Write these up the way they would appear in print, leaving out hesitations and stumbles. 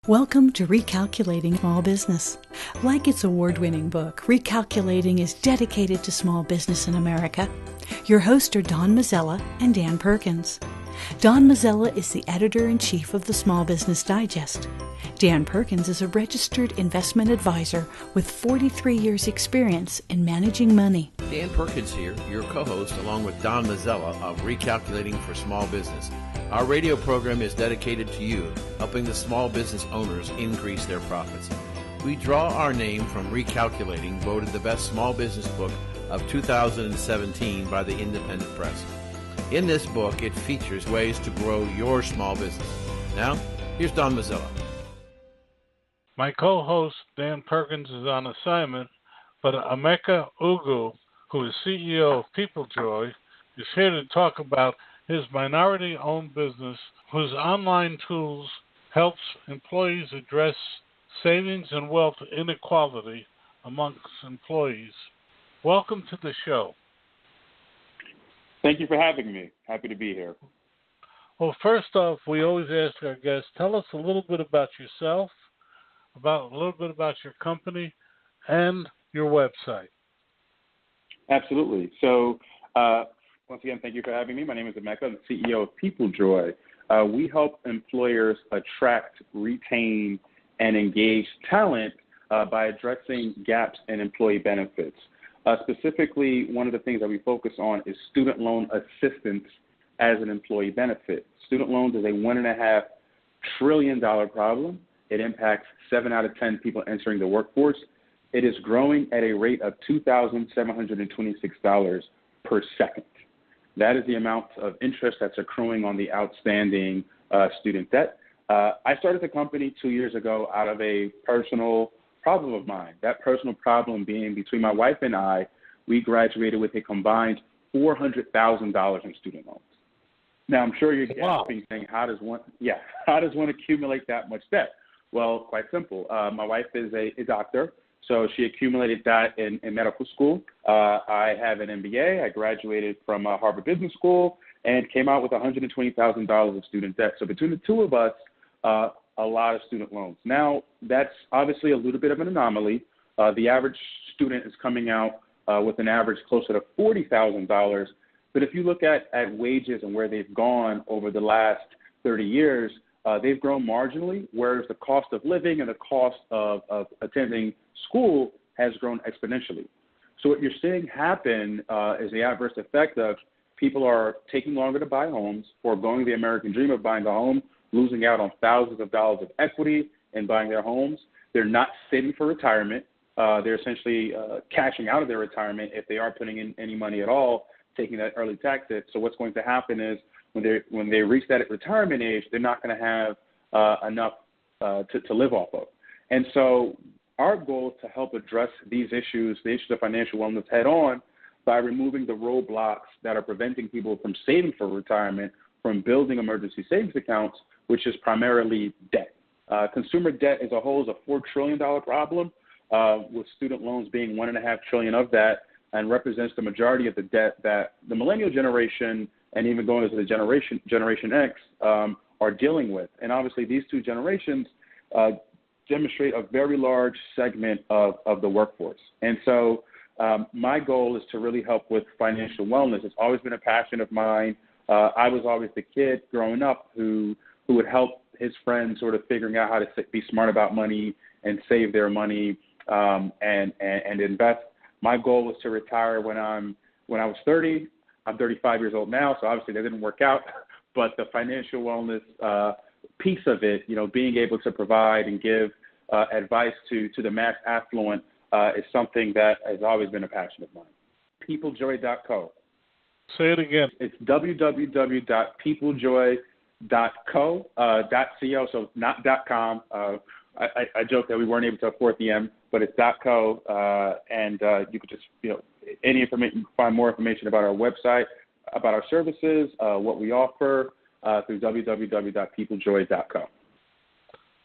Welcome to Recalculating Small Business. Like its award-winning book, Recalculating is dedicated to small business in America. Your hosts are Don Mazzella and Dan Perkins. Don Mazzella is the editor-in-chief of the Small Business Digest. Dan Perkins is a registered investment advisor with 43 years' experience in managing money. Dan Perkins here, your co-host, along with Don Mazzella of Recalculating for Small Business. Our radio program is dedicated to you, helping the small business owners increase their profits. We draw our name from Recalculating, voted the best small business book of 2017 by the Independent Press. In this book, it features ways to grow your small business. Now, here's Don Mazzella. My co-host, Dan Perkins, is on assignment, but Emeka Oguh, who is CEO of PeopleJoy, is here to talk about his minority-owned business, whose online tools helps employees address savings and wealth inequality amongst employees. Welcome to the show. Thank you for having me. Happy to be here. Well, first off, we always ask our guests, tell us a little bit about yourself, a little bit about your company, and your website. Absolutely. So, once again, thank you for having me. My name is Emeka. I'm the CEO of PeopleJoy. We help employers attract, retain, and engage talent by addressing gaps in employee benefits. Specifically, one of the things that we focus on is student loan assistance as an employee benefit. Student loans is a $1.5 trillion problem. It impacts 7 out of 10 people entering the workforce. It is growing at a rate of $2,726 per second. That is the amount of interest that's accruing on the outstanding student debt. I started the company 2 years ago out of a personal problem of mine. That personal problem being between my wife and I, we graduated with a combined $400,000 in student loans. Now, I'm sure you're gasping, saying, how does one accumulate that much debt? Well, quite simple. My wife is a doctor. So she accumulated that in medical school. I have an MBA. I graduated from Harvard Business School and came out with $120,000 of student debt. So between the two of us, a lot of student loans. Now, that's obviously a little bit of an anomaly. The average student is coming out with an average closer to $40,000. But if you look at wages and where they've gone over the last 30 years, they've grown marginally, whereas the cost of living and the cost of attending school has grown exponentially. So what you're seeing happen is the adverse effect of people are taking longer to buy homes, foregoing the American dream of buying a home, losing out on thousands of dollars of equity in buying their homes. They're not saving for retirement. They're essentially cashing out of their retirement if they are putting in any money at all, taking that early tax hit. So what's going to happen is when they reach that retirement age, they're not going to have enough to live off of. And so our goal is to help address these issues, the issues of financial wellness head on, by removing the roadblocks that are preventing people from saving for retirement, from building emergency savings accounts, which is primarily debt. Consumer debt as a whole is a $4 trillion problem, with student loans being $1.5 trillion of that, and represents the majority of the debt that the millennial generation and even going into the Generation X are dealing with. And obviously these two generations demonstrate a very large segment of the workforce. And so my goal is to really help with financial wellness. It's always been a passion of mine. I was always the kid growing up who would help his friends sort of figuring out how to be smart about money and save their money and invest. My goal was to retire when I was 30. I'm 35 years old now, so obviously that didn't work out. But the financial wellness piece of it, being able to provide and give advice to the mass affluent is something that has always been a passion of mine. PeopleJoy.co. Say it again. It's www.peoplejoy.co, .co, so not .com. I joke that we weren't able to afford the M, but it's .co, and you could just, any information, find more information about our website, about our services, what we offer through www.peoplejoy.co.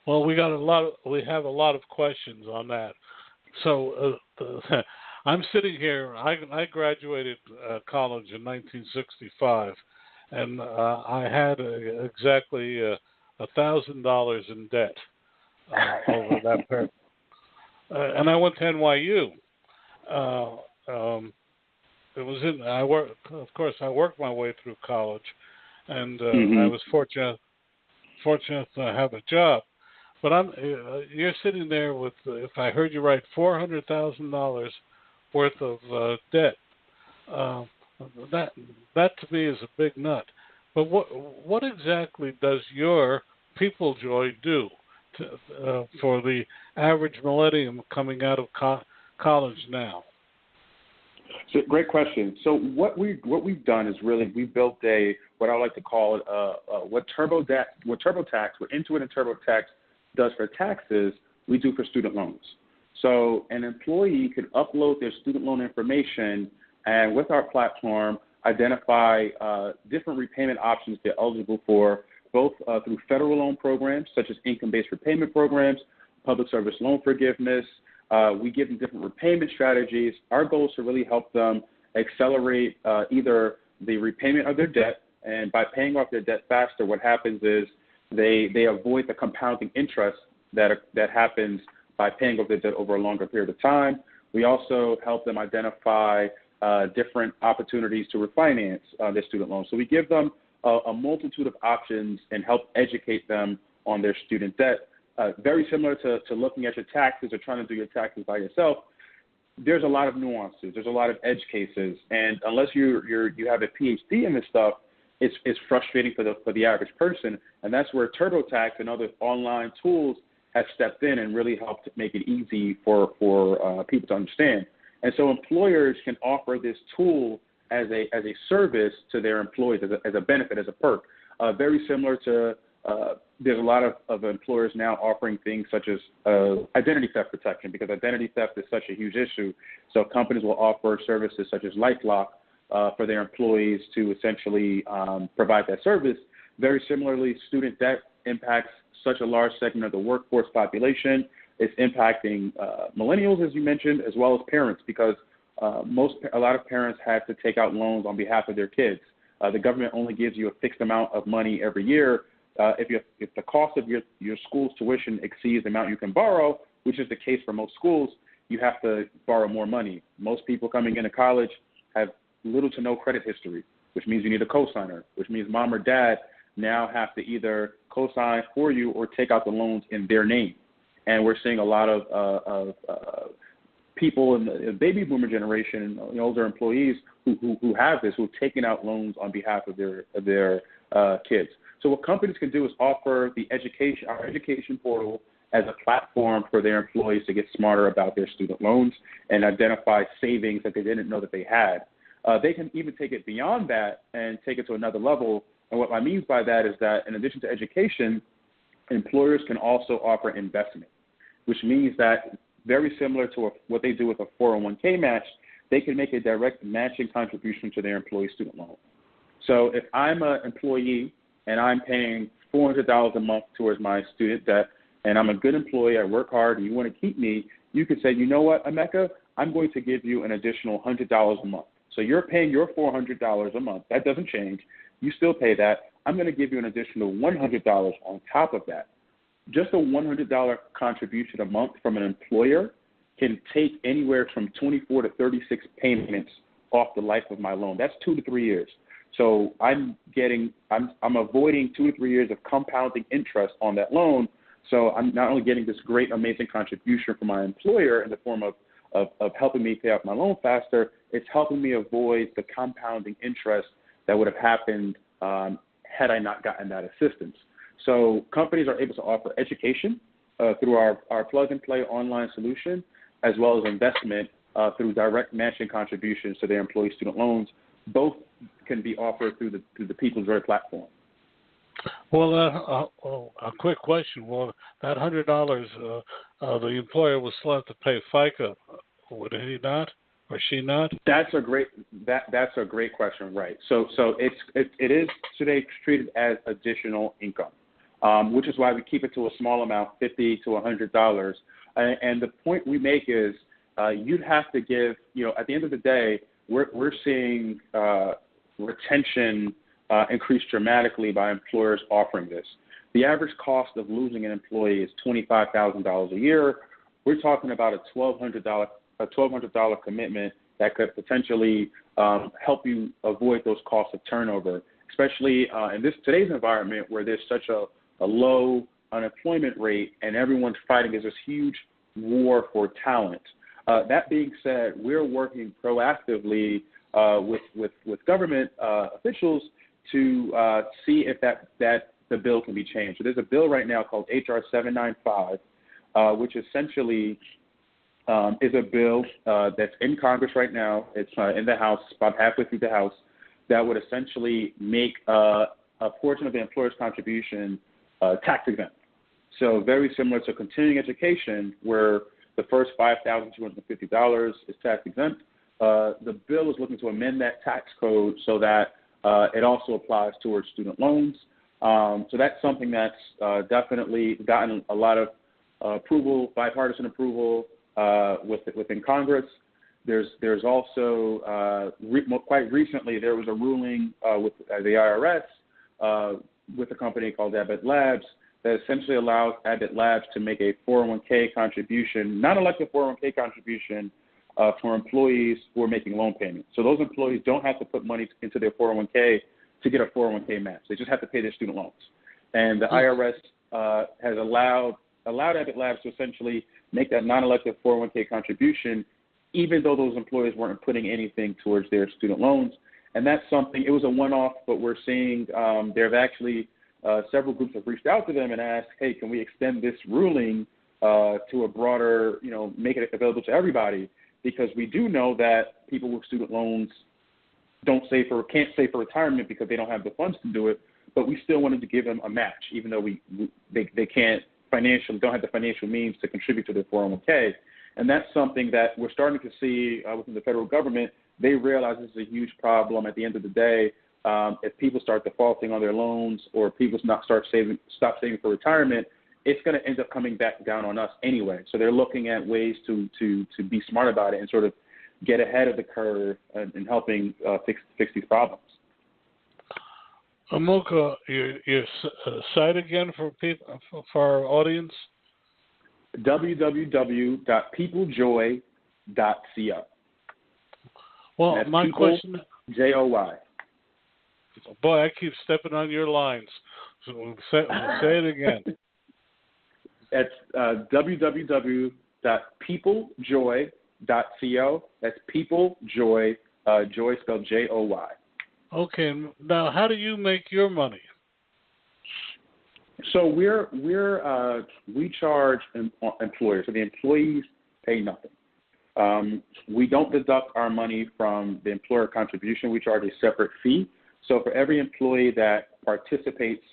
Well, we have a lot of questions on that. So I'm sitting here. I graduated college in 1965, and I had exactly $1,000 in debt. over that period. And I went to NYU. It was I worked my way through college, and I was fortunate to have a job. But you're sitting there with, if I heard you right, $400,000 worth of debt. That to me is a big nut. But what exactly does your PeopleJoy do for the average millennium coming out of college now? So, great question. So what we've done is really we built what I like to call it what Intuit and TurboTax does for taxes, we do for student loans. So an employee could upload their student loan information and with our platform identify different repayment options they're eligible for, both through federal loan programs such as income-based repayment programs, public service loan forgiveness. We give them different repayment strategies. Our goal is to really help them accelerate either the repayment of their debt, and by paying off their debt faster, what happens is they avoid the compounding interest that happens by paying off their debt over a longer period of time. We also help them identify different opportunities to refinance their student loans. So we give them a multitude of options and help educate them on their student debt. Very similar to looking at your taxes or trying to do your taxes by yourself. There's a lot of nuances. There's a lot of edge cases, and unless you have a PhD in this stuff, it's frustrating for the average person. And that's where TurboTax and other online tools have stepped in and really helped make it easy for people to understand. And so employers can offer this tool as a service to their employees, as a benefit, as a perk. Very similar to there's a lot of employers now offering things such as identity theft protection, because identity theft is such a huge issue. So companies will offer services such as LifeLock for their employees to essentially provide that service. Very similarly, student debt impacts such a large segment of the workforce population. It's impacting millennials, as you mentioned, as well as parents, because a lot of parents have to take out loans on behalf of their kids. The government only gives you a fixed amount of money every year. If the cost of your school's tuition exceeds the amount you can borrow, which is the case for most schools, you have to borrow more money. Most people coming into college have little to no credit history, which means you need a cosigner, which means mom or dad now have to either cosign for you or take out the loans in their name. And we're seeing a lot of people in the baby boomer generation, older employees who have this, who've taken out loans on behalf of their kids. So what companies can do is offer our education portal as a platform for their employees to get smarter about their student loans and identify savings that they didn't know that they had. They can even take it beyond that and take it to another level. And what I mean by that is that in addition to education, employers can also offer investment, which means that very similar to what they do with a 401k match, they can make a direct matching contribution to their employee student loan. So if I'm an employee and I'm paying $400 a month towards my student debt, and I'm a good employee, I work hard, and you want to keep me, you could say, you know what, Emeka, I'm going to give you an additional $100 a month. So you're paying your $400 a month. That doesn't change. You still pay that. I'm going to give you an additional $100 on top of that. Just a $100 contribution a month from an employer can take anywhere from 24 to 36 payments off the life of my loan. That's 2 to 3 years. So I'm avoiding 2 to 3 years of compounding interest on that loan. So I'm not only getting this great, amazing contribution from my employer in the form of helping me pay off my loan faster, it's helping me avoid the compounding interest that would have happened had I not gotten that assistance. So companies are able to offer education through our plug-and-play online solution, as well as investment through direct matching contributions to their employee student loans. Both can be offered through the PeopleJoy platform. Well, a quick question. Well, that $100, the employer will still have to pay FICA, would he not, or she not? That's a great question, right? So it is today treated as additional income, which is why we keep it to a small amount, $50 to $100. And the point we make is you'd have to give, at the end of the day, we're seeing retention increase dramatically by employers offering this. The average cost of losing an employee is $25,000 a year. We're talking about a $1,200 commitment that could potentially help you avoid those costs of turnover, especially in today's environment where there's such a low unemployment rate and everyone's fighting as this huge war for talent. That being said, we're working proactively with government officials to see if that the bill can be changed. So there's a bill right now called H.R. 795, which essentially is a bill that's in Congress right now. It's in the House, about halfway through the House, that would essentially make a portion of the employer's contribution tax exempt. So very similar to continuing education, where the first $5,250 is tax exempt. The bill is looking to amend that tax code so that it also applies towards student loans. So that's something that's definitely gotten a lot of approval, bipartisan approval within Congress. There's also quite recently there was a ruling with the IRS with a company called Abbott Labs that essentially allows Abbott Labs to make a 401k contribution, non-elective 401k contribution for employees who are making loan payments. So those employees don't have to put money into their 401k to get a 401k match. They just have to pay their student loans. And the IRS has allowed Abbott Labs to essentially make that non-elective 401k contribution, even though those employees weren't putting anything towards their student loans. And that's something, it was a one-off, but we're seeing there have actually several groups have reached out to them and asked, hey, can we extend this ruling to a broader, make it available to everybody? Because we do know that people with student loans can't save for retirement because they don't have the funds to do it, but we still wanted to give them a match, even though they don't have the financial means to contribute to their 401k. And that's something that we're starting to see within the federal government. They realize this is a huge problem at the end of the day. If people start defaulting on their loans or people stop saving for retirement, it's going to end up coming back down on us anyway. So they're looking at ways to be smart about it and sort of get ahead of the curve in helping fix these problems. Emeka, your site again for our audience? www.peoplejoy.co. Well, that's my people, question... J-O-Y. Boy, I keep stepping on your lines. So we'll say it again. That's www.peoplejoy.co. That's PeopleJoy, Joy spelled J-O-Y. Okay. Now, how do you make your money? So we charge employers. So the employees pay nothing. We don't deduct our money from the employer contribution. We charge a separate fee. So for every employee that participates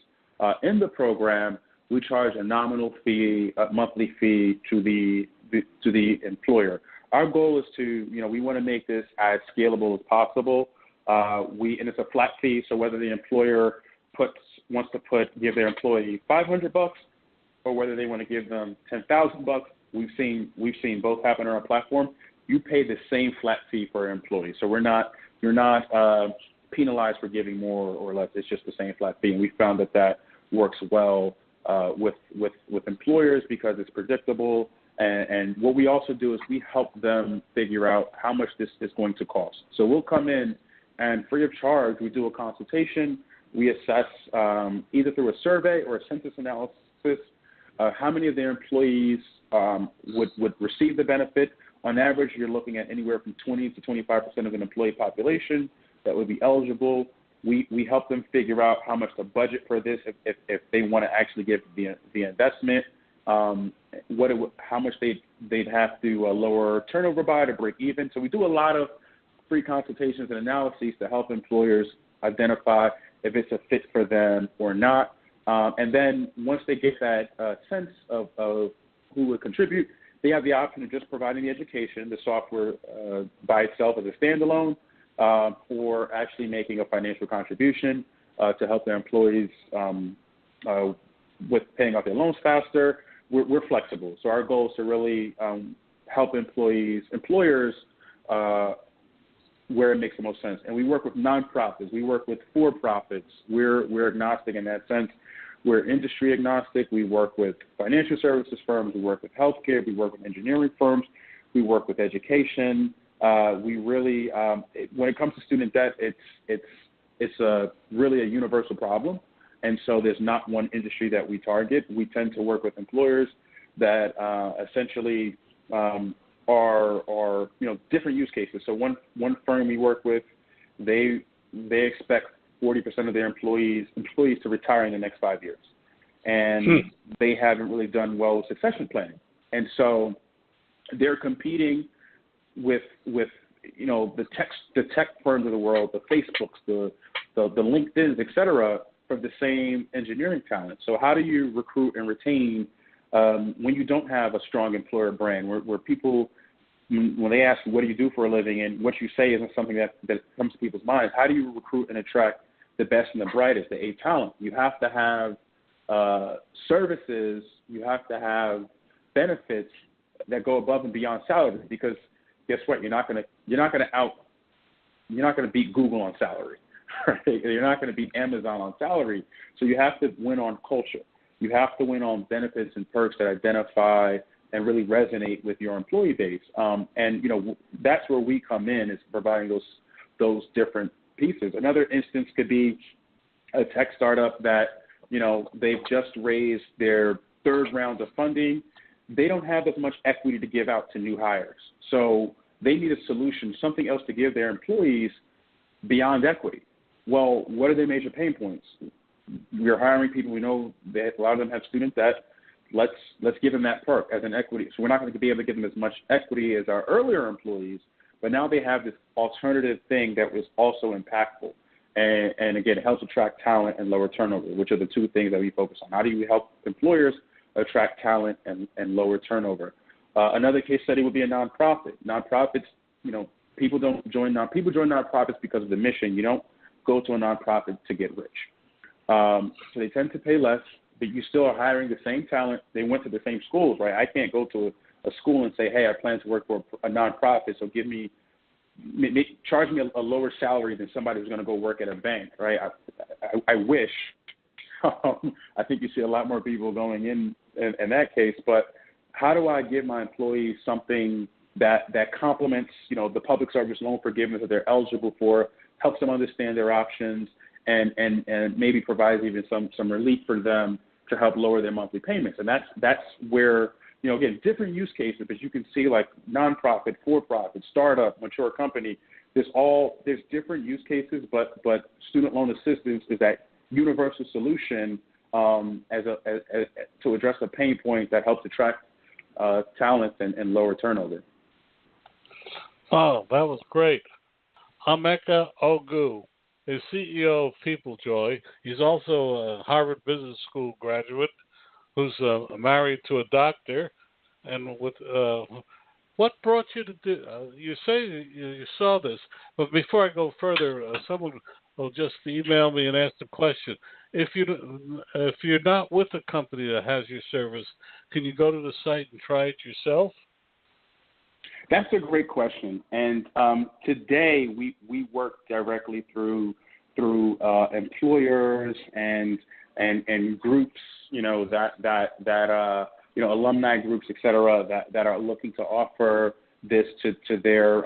in the program, we charge a nominal fee, a monthly fee to the employer. Our goal is to, we want to make this as scalable as possible. And it's a flat fee. So whether the employer wants to give their employee $500 or whether they want to give them $10,000, we've seen both happen on our platform. You pay the same flat fee for your employee. So you're not penalized for giving more or less. It's just the same flat fee. And we found that works well with employers because it's predictable. And what we also do is we help them figure out how much this is going to cost. So we'll come in and free of charge, we do a consultation. We assess either through a survey or a census analysis how many of their employees would receive the benefit. On average, you're looking at anywhere from 20 to 25% of an employee population that would be eligible. We help them figure out how much to budget for this if they want to actually give the investment, how much they'd have to lower turnover by to break even. So we do a lot of free consultations and analyses to help employers identify if it's a fit for them or not. And then once they get that sense of who would contribute, they have the option of just providing the education, the software by itself as a standalone, or actually making a financial contribution to help their employees with paying off their loans faster. We're flexible. So our goal is to really help employers where it makes the most sense. And we work with nonprofits. We work with for-profits. We're agnostic in that sense. We're industry agnostic. We work with financial services firms. We work with healthcare. We work with engineering firms. We work with education. We really, when it comes to student debt, it's really a universal problem. And so there's not one industry that we target. We tend to work with employers that essentially are different use cases. So one firm we work with, they expect 40% of their employees to retire in the next 5 years, and they haven't really done well with succession planning. And so they're competing with the tech firms of the world, the Facebooks, the LinkedIns, et cetera, for the same engineering talent. So how do you recruit and retain when you don't have a strong employer brand, where people, when they ask, what do you do for a living, and what you say isn't something that comes to people's minds, how do you recruit and attract the best and the brightest, the A talent? You have to have services, you have to have benefits that go above and beyond salary, because guess what? You're not going to beat Google on salary, right? You're not going to beat Amazon on salary. So you have to win on culture. You have to win on benefits and perks that identify and really resonate with your employee base. And that's where we come in, is providing those different pieces. Another instance could be a tech startup that, they've just raised their third round of funding. They don't have as much equity to give out to new hires. So they need a solution, something else to give their employees beyond equity. Well, what are their major pain points? We're hiring people. We know that a lot of them have student debt. Let's give them that perk as an equity. So we're not going to be able to give them as much equity as our earlier employees, but now they have this alternative thing that was also impactful. And again, it helps attract talent and lower turnover, which are the two things that we focus on. How do you help employers attract talent and lower turnover? Another case study would be a nonprofit. Nonprofits, people join nonprofits because of the mission. You don't go to a nonprofit to get rich. So they tend to pay less, but you still are hiring the same talent. They went to the same schools, right? I can't go to a school and say, hey, I plan to work for a nonprofit, so charge me a lower salary than somebody who's going to go work at a bank, right? I wish. I think you see a lot more people going in that case, but how do I give my employees something that complements, the public service loan forgiveness that they're eligible for, helps them understand their options, and maybe provides even some relief for them to help lower their monthly payments? And that's where, again, different use cases, but you can see like nonprofit, for-profit, startup, mature company. There's different use cases, but student loan assistance is that universal solution to address a pain point that helps attract talent and lower turnover. Oh, that was great. Emeka Oguh is CEO of PeopleJoy. He's also a Harvard Business School graduate who's married to a doctor. And with what brought you to do? You say you saw this, but before I go further, someone will just email me and ask the question: if you're not with a company that has your service, can you go to the site and try it yourself? That's a great question. And today we work directly through employers and groups, that alumni groups, et cetera, that are looking to offer this to their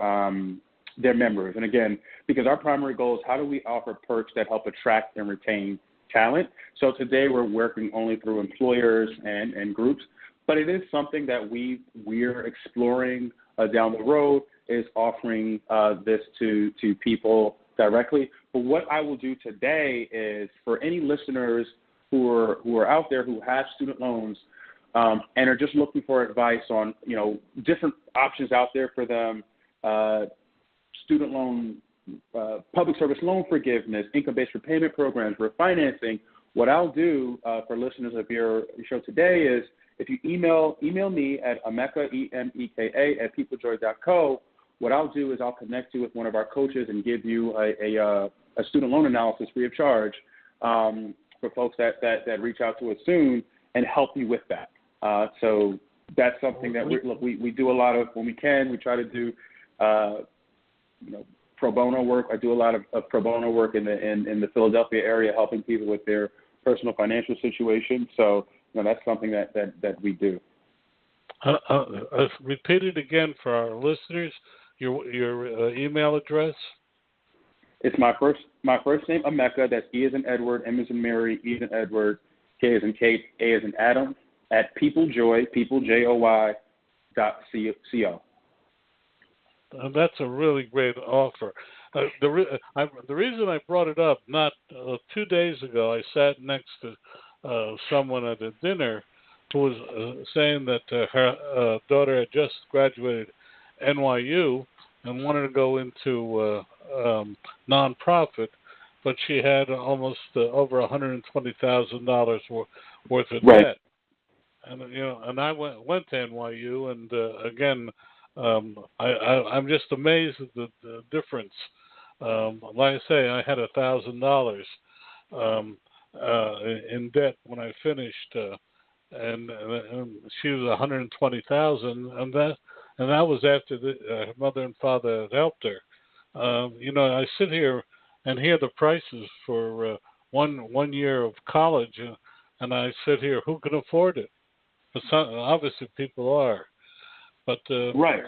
members. And again, because our primary goal is how do we offer perks that help attract and retain talent. So today we're working only through employers and groups, but it is something that we're exploring down the road, is offering this to people directly. But what I will do today is, for any listeners who are out there who have student loans and are just looking for advice on different options out there for them, student loan, public service loan forgiveness, income-based repayment programs, refinancing. What I'll do for listeners of your show today is, if you email me at Emeka, EMEKA, at PeopleJoy.co, what I'll do is I'll connect you with one of our coaches and give you a student loan analysis free of charge for folks that reach out to us soon, and help you with that. So that's something that we do a lot of when we can. We try to do pro bono work. I do a lot of pro bono work in the Philadelphia area, helping people with their personal financial situation. So, that's something that we do. Repeat it again for our listeners. Your email address. It's my first name, Emeka. That's E as in Edward, M as in Mary, E as in Edward, K as in Kate, A as in Adam, at PeopleJoy, PeopleJoy.co. That's a really great offer. The reason I brought it up, not 2 days ago, I sat next to someone at a dinner who was saying that her daughter had just graduated NYU and wanted to go into nonprofit, but she had almost over $120,000 worth of debt. And I went to NYU, and again, I'm just amazed at the difference. Like I say, I had $1,000 in debt when I finished, and she was $120,000, and that was after her mother and father had helped her. I sit here and hear the prices for 1 year of college, and I sit here, who can afford it? But obviously people are. But right,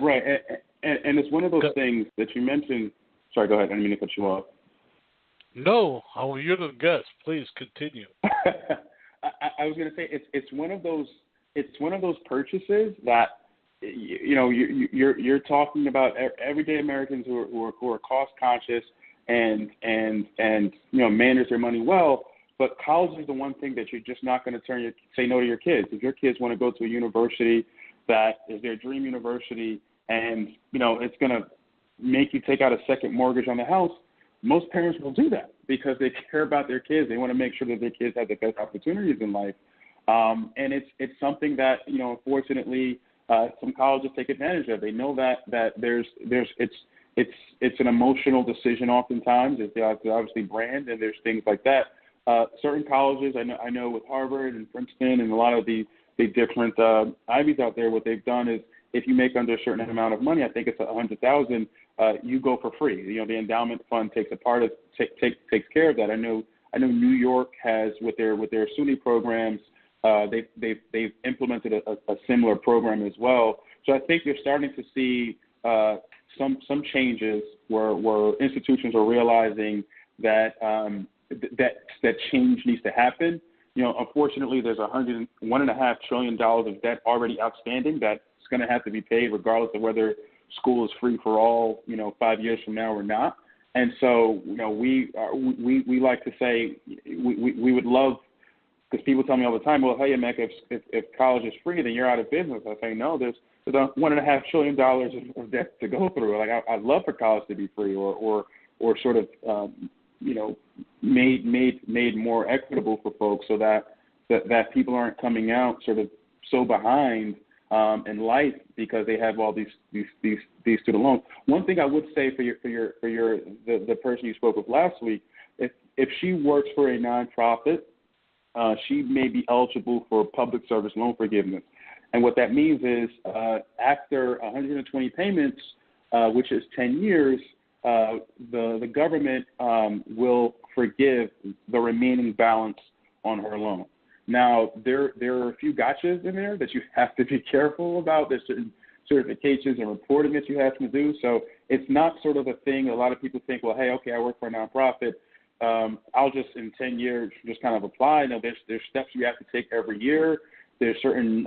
and it's one of those things that you mentioned. Sorry, go ahead. I didn't mean to cut you off. No, you're the guest. Please continue. I was going to say it's one of those purchases that you're talking about everyday Americans who are cost conscious and manage their money well. But college is the one thing that you're just not going to say no to your kids. If your kids want to go to a university that is their dream university, and it's going to make you take out a second mortgage on the house, most parents will do that because they care about their kids. They want to make sure that their kids have the best opportunities in life. And it's something that unfortunately some colleges take advantage of. They know that it's an emotional decision oftentimes. It's obviously brand, and there's things like that. Certain colleges, I know with Harvard and Princeton and a lot of the different Ivies out there, what they've done is if you make under a certain amount of money, I think it's $100,000, you go for free. The endowment fund takes care of that. I know New York has with their SUNY programs. They've implemented a similar program as well. So I think you're starting to see some changes where institutions are realizing that that change needs to happen. Unfortunately, there's $1.5 trillion of debt already outstanding that's going to have to be paid regardless of whether school is free for all 5 years from now or not. And so we like to say we would love, because people tell me all the time, well, hey, Emeka, if college is free, then you're out of business. I say, no, there's $1.5 trillion of debt to go through. Like I'd love for college to be free or sort of made more equitable for folks, so that people aren't coming out sort of so behind in life because they have all these student loans. One thing I would say for the person you spoke with last week, if she works for a nonprofit, she may be eligible for public service loan forgiveness. And what that means is after 120 payments, which is 10 years, the government will forgive the remaining balance on her loan. Now, there are a few gotchas in there that you have to be careful about. There's certain certifications and reporting that you have to do. So it's not sort of a thing. A lot of people think, well, hey, okay, I work for a nonprofit. I'll just in 10 years just kind of apply. No, there's steps you have to take every year. There's certain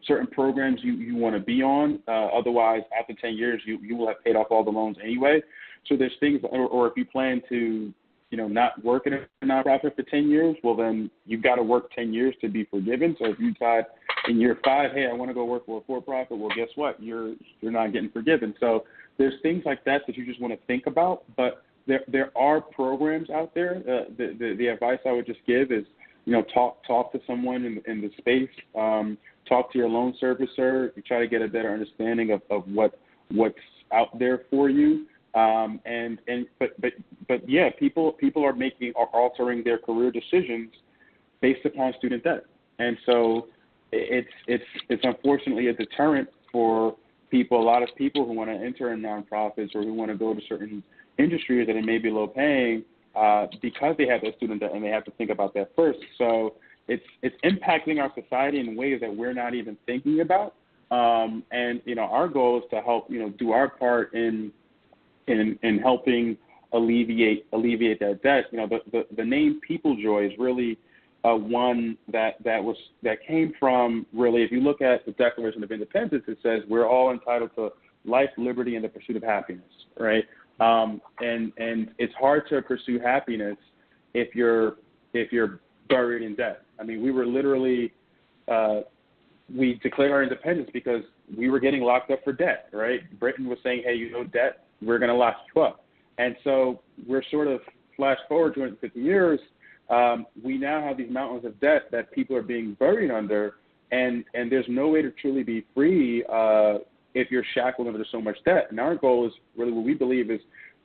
certain programs you want to be on. Otherwise, after 10 years, you will have paid off all the loans anyway. So there's things, or if you plan to not work in a nonprofit for 10 years, well, then you've got to work 10 years to be forgiven. So if you decide in year 5, hey, I want to go work for a for-profit, well, guess what? You're not getting forgiven. So there's things like that you just want to think about. But there are programs out there. The advice I would just give is, talk to someone in the space. Talk to your loan servicer. You try to get a better understanding of what's out there for you. But yeah, people are altering their career decisions based upon student debt, and so it's unfortunately a deterrent for people. A lot of people who want to enter in nonprofits or who want to go to certain industries that it may be low paying, because they have that student debt and they have to think about that first. So it's impacting our society in ways that we're not even thinking about. And our goal is to help do our part in helping alleviate that debt. The name PeopleJoy is really one that came from, really, if you look at the Declaration of Independence, it says we're all entitled to life, liberty, and the pursuit of happiness, right? And it's hard to pursue happiness if you're buried in debt. I mean, we were literally we declared our independence because we were getting locked up for debt, right? Britain was saying, hey, debt, we're going to lock you up. And so we're sort of flash forward 250 years. We now have these mountains of debt that people are being buried under, and there's no way to truly be free if you're shackled under so much debt. And our goal is really what we believe is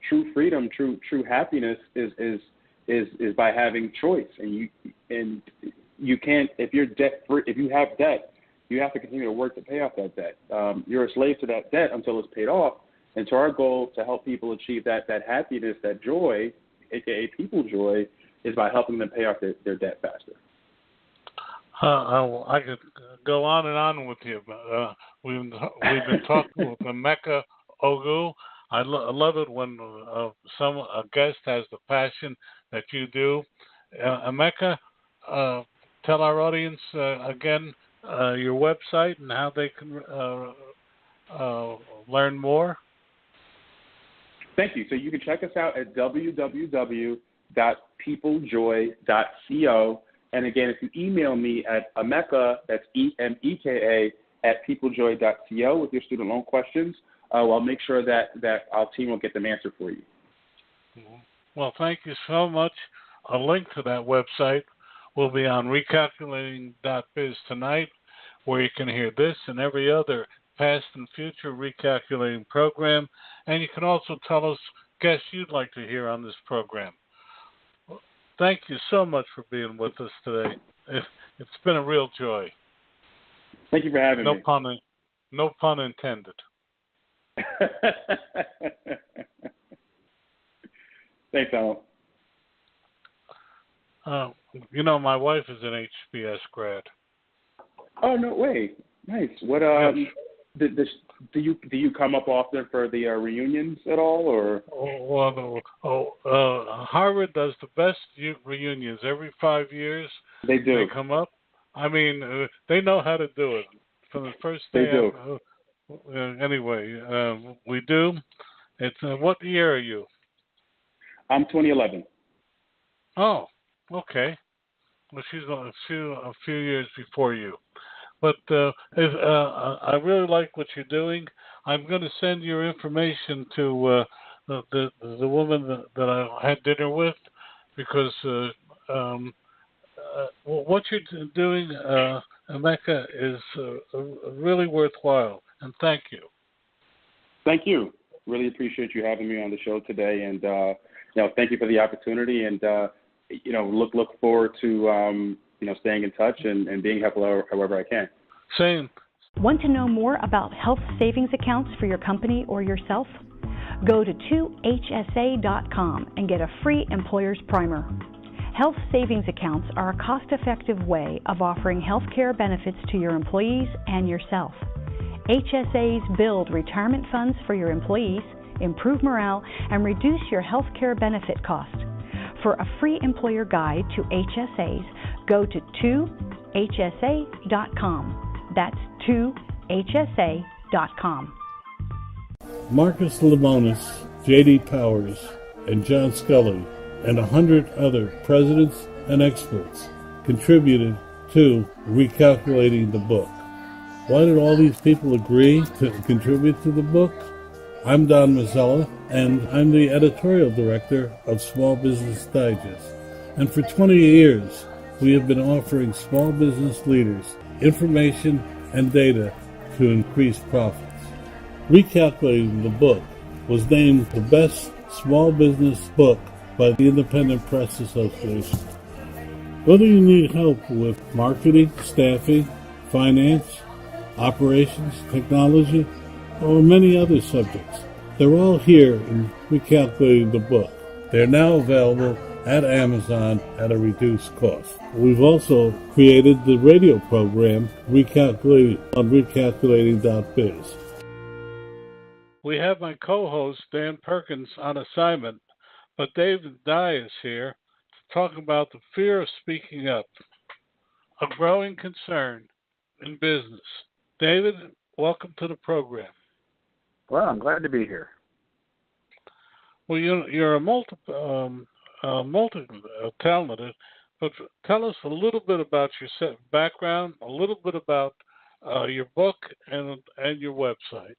true freedom, true happiness is by having choice. And you can't, if you're debt free, if you have debt, you have to continue to work to pay off that debt. You're a slave to that debt until it's paid off. And so our goal to help people achieve that happiness, that joy, aka PeopleJoy, is by helping them pay off their debt faster. I could go on and on with you. We've been talking with Emeka Oguh. I love it when a guest has the passion that you do. Emeka, tell our audience again your website and how they can learn more. Thank you. So you can check us out at www.peoplejoy.co. And again, if you email me at Emeka, that's EMEKA, at peoplejoy.co with your student loan questions, I'll make sure that our team will get them answered for you. Well, thank you so much. A link to that website will be on recalculating.biz tonight, where you can hear this and every other past and future Recalculating program. And you can also tell us guests you'd like to hear on this program. Thank you so much for being with us today. It's been a real joy. Thank you for having me. No pun intended. Thanks, Donald. My wife is an HBS grad. Oh, no way. Nice. What do you come up often for the reunions at all, or? Harvard does the best reunions every 5 years. They do. They come up. I mean, they know how to do it from the first day. They do. Anyway, we do. It's what year are you? I'm 2011. Oh, okay. Well, she's a few years before you. But I really like what you're doing. I'm going to send your information to the woman that I had dinner with, because what you're doing, Emeka, is really worthwhile. And thank you. Thank you. Really appreciate you having me on the show today, and thank you for the opportunity. And look forward to staying in touch and being helpful however I can. Same. Want to know more about health savings accounts for your company or yourself? Go to 2hsa.com and get a free employer's primer. Health savings accounts are a cost-effective way of offering health care benefits to your employees and yourself. HSAs build retirement funds for your employees, improve morale, and reduce your health care benefit cost. For a free employer guide to HSAs, go to 2hsa.com. That's 2hsa.com. Marcus Lemonis, J.D. Powers, and John Scully, and 100 other presidents and experts contributed to Recalculating the book. Why did all these people agree to contribute to the book? I'm Don Mazzella, and I'm the editorial director of Small Business Digest. And for 20 years, we have been offering small business leaders information and data to increase profits. Recalculating the book was named the best small business book by the Independent Press Association. Whether you need help with marketing, staffing, finance, operations, technology, or many other subjects, they're all here in Recalculating the book. They're now available at Amazon at a reduced cost. We've also created the radio program Recalculating on recalculating.biz. We have my co-host, Dan Perkins, on assignment, but David Dye is here to talk about the fear of speaking up, a growing concern in business. David, welcome to the program. Well, I'm glad to be here. Well, you're a multi-talented, but tell us a little bit about your background, a little bit about your book and your website.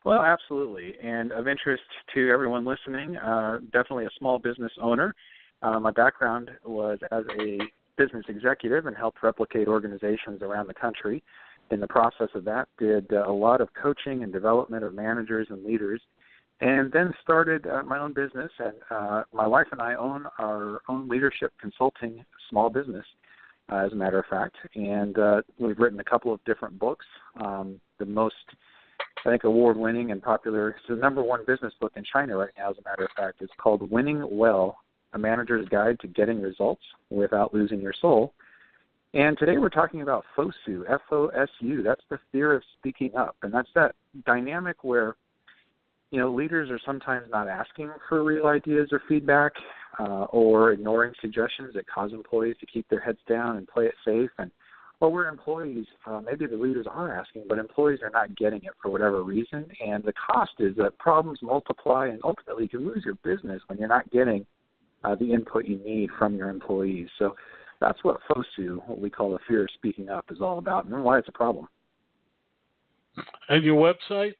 Well, absolutely. And of interest to everyone listening, definitely a small business owner. My background was as a business executive and helped replicate organizations around the country. In the process of that, did a lot of coaching and development of managers and leaders, and then started my own business. And my wife and I own our own leadership consulting small business, as a matter of fact. And we've written a couple of different books. The most, I think, award-winning and popular, it's the number one business book in China right now, as a matter of fact. It's called Winning Well, A Manager's Guide to Getting Results Without Losing Your Soul. And today we're talking about FOSU, F-O-S-U. That's the fear of speaking up. And that's that dynamic where, leaders are sometimes not asking for real ideas or feedback or ignoring suggestions that cause employees to keep their heads down and play it safe. Or where employees, maybe the leaders are asking, but employees are not getting it for whatever reason. And the cost is that problems multiply, and ultimately you can lose your business when you're not getting the input you need from your employees. So that's what FOSU, what we call the fear of speaking up, is all about, and why it's a problem. And your website?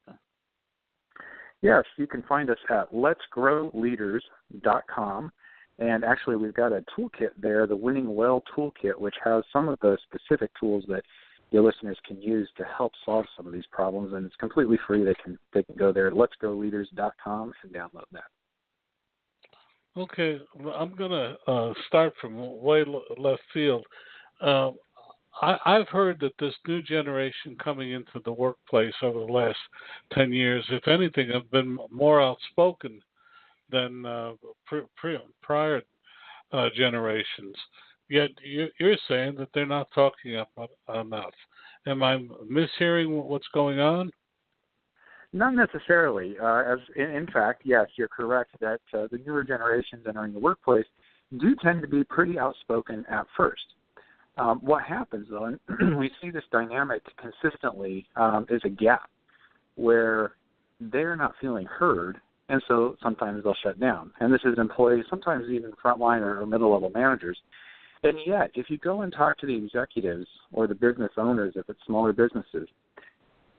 Yes, you can find us at letsgrowleaders.com. And actually, we've got a toolkit there, the Winning Well toolkit, which has some of the specific tools that your listeners can use to help solve some of these problems. And it's completely free. They can go there at letsgrowleaders.com and download that. Okay, well, I'm going to start from way left field. I've heard that this new generation coming into the workplace over the last 10 years, if anything, have been more outspoken than prior generations. Yet you're saying that they're not talking up enough. Am I mishearing what's going on? Not necessarily. In fact, yes, you're correct that the newer generations entering the workplace do tend to be pretty outspoken at first. What happens, though, and we see this dynamic consistently, is a gap where they're not feeling heard, and so sometimes they'll shut down. And this is employees, sometimes even frontline or middle-level managers. And yet, if you go and talk to the executives or the business owners, if it's smaller businesses,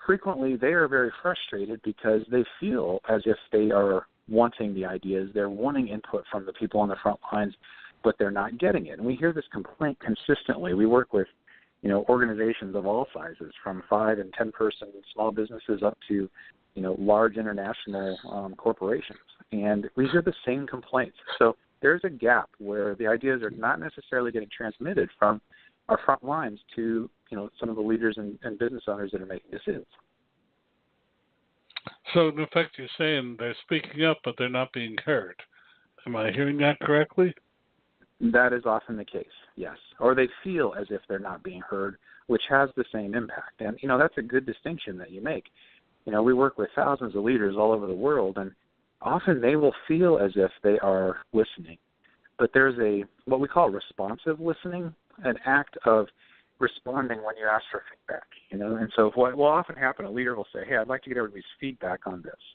frequently they are very frustrated because they feel as if they are wanting the ideas, they're wanting input from the people on the front lines, but they're not getting it. And we hear this complaint consistently. We work with, organizations of all sizes, from 5 and 10 person small businesses up to, large international corporations. And we hear the same complaints. So there's a gap where the ideas are not necessarily getting transmitted from our front lines to, some of the leaders and business owners that are making decisions. So, in effect, you're saying they're speaking up, but they're not being heard. Am I hearing that correctly? That is often the case, yes. Or they feel as if they're not being heard, which has the same impact. And, that's a good distinction that you make. We work with thousands of leaders all over the world, and often they will feel as if they are listening. But there's what we call responsive listening, an act of responding when you ask for feedback, And so what will often happen, a leader will say, hey, I'd like to get everybody's feedback on this.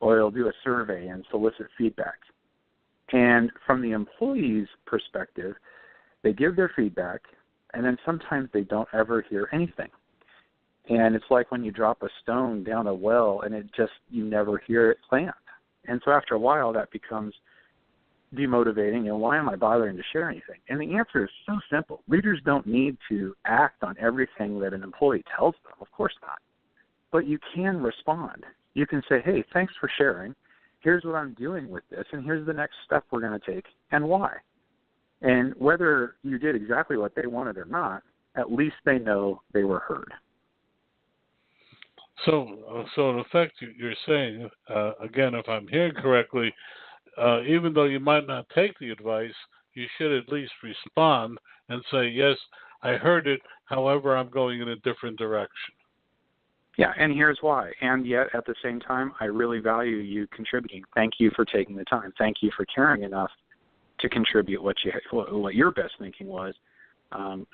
Or they'll do a survey and solicit feedback. And from the employee's perspective, they give their feedback, and then sometimes they don't ever hear anything. And it's like when you drop a stone down a well and you never hear it land. And so after a while, that becomes demotivating. Why am I bothering to share anything? And the answer is so simple. Leaders don't need to act on everything that an employee tells them. Of course not. But you can respond. You can say, hey, thanks for sharing. Here's what I'm doing with this, and here's the next step we're going to take, and why. And whether you did exactly what they wanted or not, at least they know they were heard. So in effect, you're saying, again, if I'm hearing correctly, even though you might not take the advice, you should at least respond and say, yes, I heard it, however, I'm going in a different direction. Yeah, and here's why. And yet, at the same time, I really value you contributing. Thank you for taking the time. Thank you for caring enough to contribute what your best thinking was.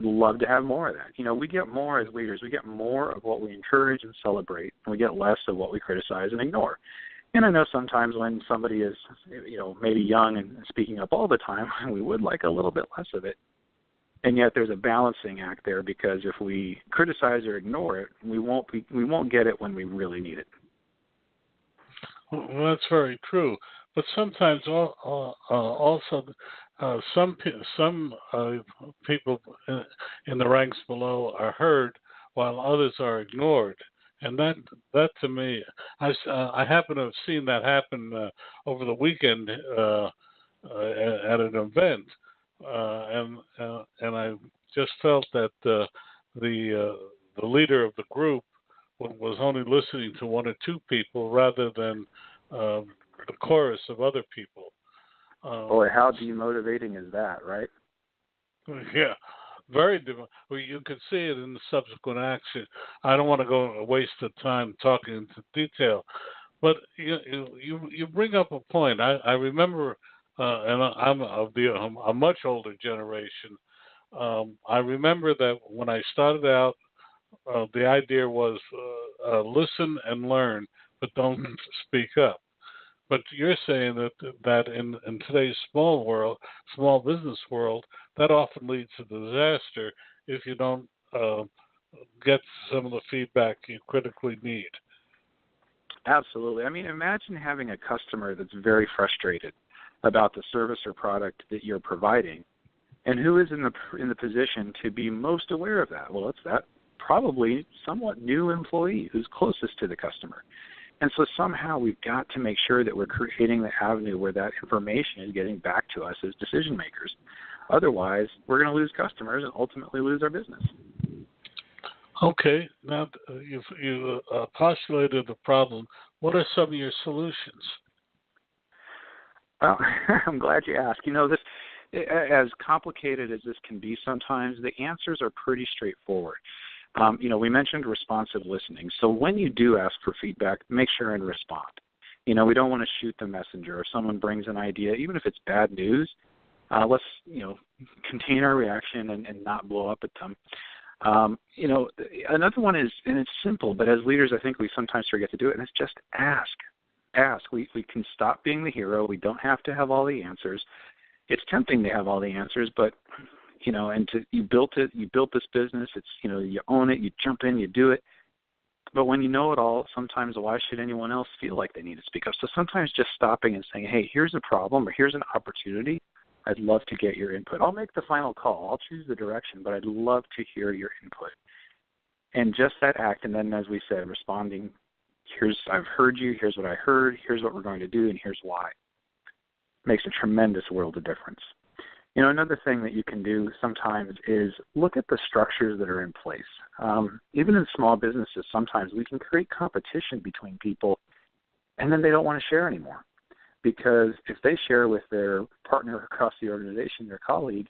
Love to have more of that. You know, we get more as leaders. We get more of what we encourage and celebrate, and we get less of what we criticize and ignore. And I know sometimes when somebody is, you know, maybe young and speaking up all the time, we would like a little bit less of it. And yet there's a balancing act there, because if we criticize or ignore it, we won't get it when we really need it. Well, that's very true. But sometimes also some people in the ranks below are heard while others are ignored. And that to me, I happen to have seen that happen over the weekend at an event. And I just felt that the leader of the group was only listening to one or two people rather than the chorus of other people. Boy, how demotivating is that, right? Yeah, very. Well, you can see it in the subsequent action. I don't want to go waste the time talking into detail, but you bring up a point. I remember. And I'm of a much older generation. I remember that when I started out, the idea was listen and learn, but don't speak up. But you're saying that in today's small business world, that often leads to disaster if you don't get some of the feedback you critically need. Absolutely. I mean, imagine having a customer that's very frustrated about the service or product that you're providing, and who is in the position to be most aware of that? Well, it's that probably somewhat new employee who's closest to the customer. And so somehow we've got to make sure that we're creating the avenue where that information is getting back to us as decision makers. Otherwise, we're going to lose customers and ultimately lose our business. Okay, now you've postulated the problem. What are some of your solutions? Well, I'm glad you asked. You know, this, as complicated as this can be sometimes, the answers are pretty straightforward. You know, we mentioned responsive listening. So when you do ask for feedback, make sure and respond. You know, we don't want to shoot the messenger. If someone brings an idea, even if it's bad news, let's, you know, contain our reaction and not blow up at them. You know, another one is, and it's simple, but as leaders, I think we sometimes forget to do it, and it's just ask. We can stop being the hero. We don't have to have all the answers. It's tempting to have all the answers, but you know, you built this business. It's, you know, you own it. You jump in, you do it. But when you know it all, sometimes why should anyone else feel like they need to speak up? So sometimes just stopping and saying, hey, here's a problem or here's an opportunity. I'd love to get your input. I'll make the final call. I'll choose the direction, but I'd love to hear your input. And just that act, and then as we said, responding. I've heard you, here's what I heard, here's what we're going to do, and here's why. Makes a tremendous world of difference. You know, another thing that you can do sometimes is look at the structures that are in place. Even in small businesses, sometimes we can create competition between people, and then they don't want to share anymore. Because if they share with their partner across the organization, their colleague,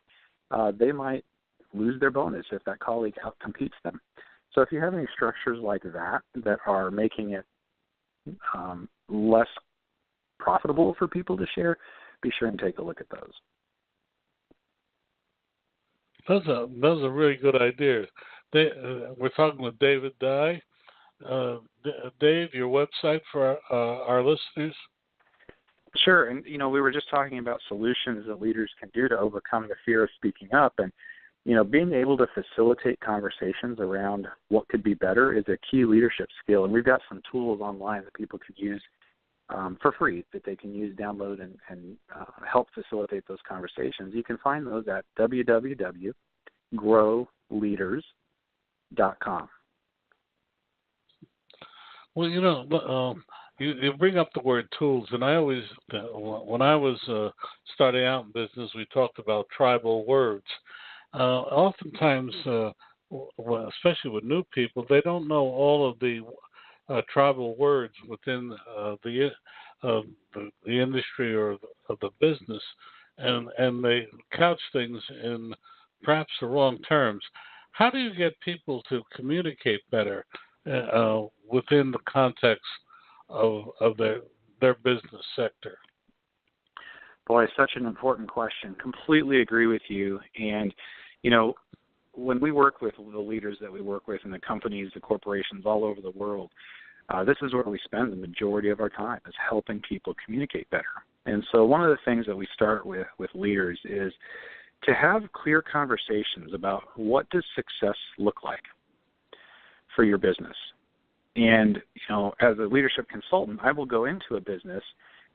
they might lose their bonus if that colleague outcompetes them. So if you have any structures like that are making it less profitable for people to share, be sure and take a look at those. Those are really good ideas. We're talking with David Dye. Dave, your website for our listeners? Sure. And, you know, we were just talking about solutions that leaders can do to overcome the fear of speaking up. And, you know, being able to facilitate conversations around what could be better is a key leadership skill. And we've got some tools online that people could use for free, that they can use, download, and help facilitate those conversations. You can find those at www.growleaders.com. Well, you know, you bring up the word tools, and I always, when I was starting out in business, we talked about tribal words. Oftentimes, especially with new people, they don't know all of the tribal words within the industry or of the business, and they couch things in perhaps the wrong terms. How do you get people to communicate better within the context of their business sector? Boy, such an important question. Completely agree with you. And, when we work with the leaders that we work with in the companies, the corporations all over the world, this is where we spend the majority of our time, is helping people communicate better. And so one of the things that we start with leaders is to have clear conversations about what does success look like for your business. And, as a leadership consultant, I will go into a business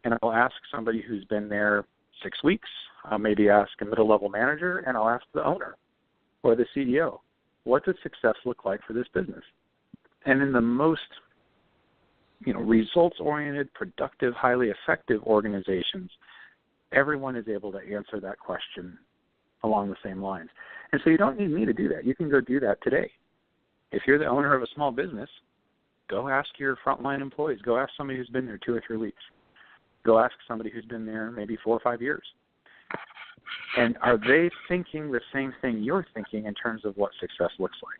and I'll ask somebody who's been there 6 weeks, I'll maybe ask a middle-level manager, and I'll ask the owner or the CEO, what does success look like for this business? And in the most, results-oriented, productive, highly effective organizations, everyone is able to answer that question along the same lines. And so you don't need me to do that. You can go do that today. If you're the owner of a small business, go ask your frontline employees. Go ask somebody who's been there 2 or 3 weeks. Go ask somebody who's been there maybe 4 or 5 years. And are they thinking the same thing you're thinking in terms of what success looks like?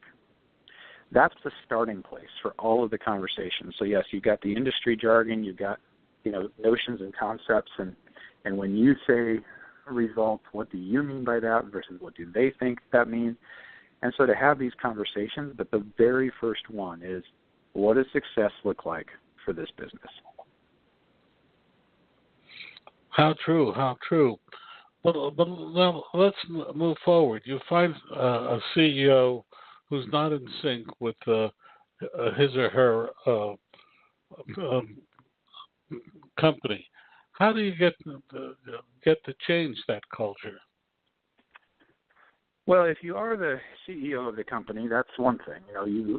That's the starting place for all of the conversations. So, yes, you've got the industry jargon, you've got, notions and concepts, and when you say results, what do you mean by that versus what do they think that means? And so to have these conversations, but the very first one is, what does success look like for this business? How true, how true. But now let's move forward. You find a CEO who's not in sync with his or her company. How do you get to change that culture? Well, if you are the CEO of the company, that's one thing.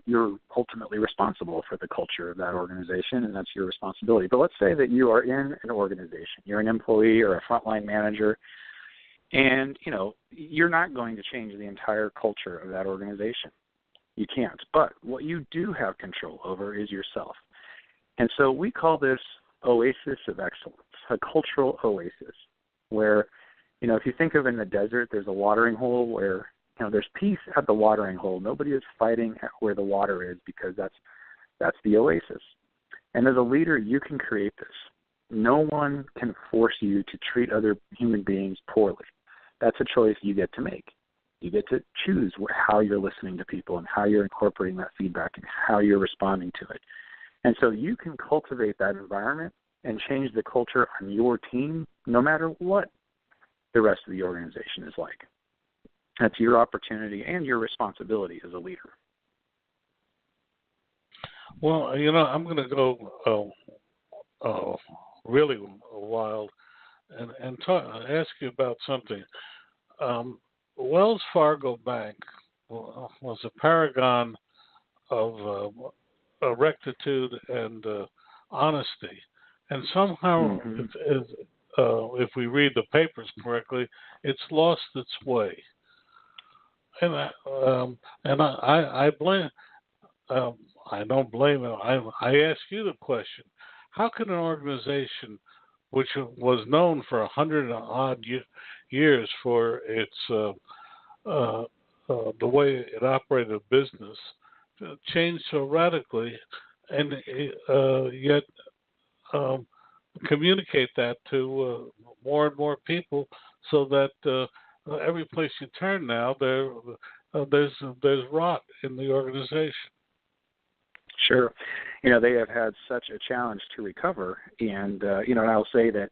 You're ultimately responsible for the culture of that organization, and that's your responsibility. But let's say that you are in an organization. You're an employee or a frontline manager, and, you're not going to change the entire culture of that organization. You can't. But what you do have control over is yourself. And so we call this oasis of excellence, a cultural oasis, where if you think of in the desert, there's a watering hole where, there's peace at the watering hole. Nobody is fighting at where the water is because that's the oasis. And as a leader, you can create this. No one can force you to treat other human beings poorly. That's a choice you get to make. You get to choose how you're listening to people and how you're incorporating that feedback and how you're responding to it. And so you can cultivate that environment and change the culture on your team no matter what the rest of the organization is like. That's your opportunity and your responsibility as a leader. Well, I'm going to go really wild and ask you about something. Wells Fargo Bank was a paragon of rectitude and honesty, and somehow, if we read the papers correctly, it's lost its way. And I blame. I don't blame it. I ask you the question: how can an organization which was known for 100-odd years for its the way it operated business change so radically, and yet communicate that to more and more people, so that every place you turn now, there's rot in the organization? Sure. They have had such a challenge to recover. And, and I'll say that,